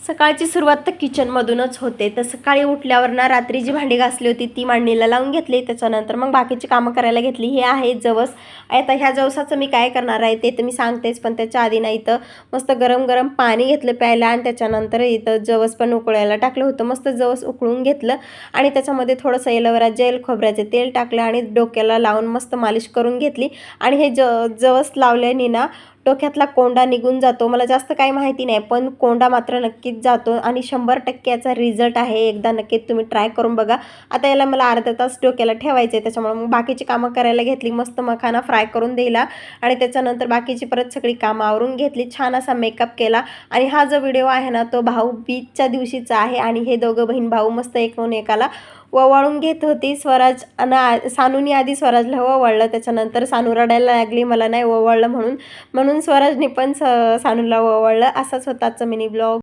सकाळची सुरुवात तर किचनमधूनच होते. तर सकाळी उठल्यावर ना रात्री जी भांडी घासली होती ती मांडणीला लावून घेतली. त्याच्यानंतर मग बाकीची कामं करायला घेतली. हे आहे जवस. आता ह्या जवसाचं मी काय करणार आहे ते तर मी सांगतेच, पण त्याच्या आधी ना इथं मस्त गरम गरम पाणी घेतलं प्यायला आणि त्याच्यानंतर इथं जवस पण उकळायला टाकलं होतं. मस्त जवस उकळून घेतलं आणि त्याच्यामध्ये थोडंसं एलोवेरा जेल, खोबऱ्याचे तेल टाकलं आणि डोक्याला लावून मस्त मालिश करून घेतली. आणि हे जवस लावल्याने ना डोक्यातला कोंडा निघून जातो. मला जास्त काही माहिती नाही, पण कोंडा मात्र नक्कीच जातो आणि 100% याचा रिझल्ट आहे. एकदा नक्कीच तुम्ही ट्राय करून बघा. आता याला मला अर्धा तास डोक्याला ठेवायचं आहे, त्याच्यामुळे मग बाकीची कामं करायला घेतली. मस्त मखाना फ्राय करून दिला आणि त्याच्यानंतर बाकीची परत सगळी कामं आवरून घेतली. छान असा मेकअप केला आणि हा जो व्हिडिओ आहे ना तो भाऊबीजच्या दिवशीचा आहे आणि हे दोघं बहीण भाऊ मस्त एकूण एकाला ओवाळून घेत होती. स्वराज आणि सानूनी आधी स्वराजला ओवाळलं, त्याच्यानंतर सानू रडायला लागली मला नाही ओवाळलं म्हणून स्वराजने पण सानूला ओवाळलं. असाच होता आजचा मिनी ब्लॉग.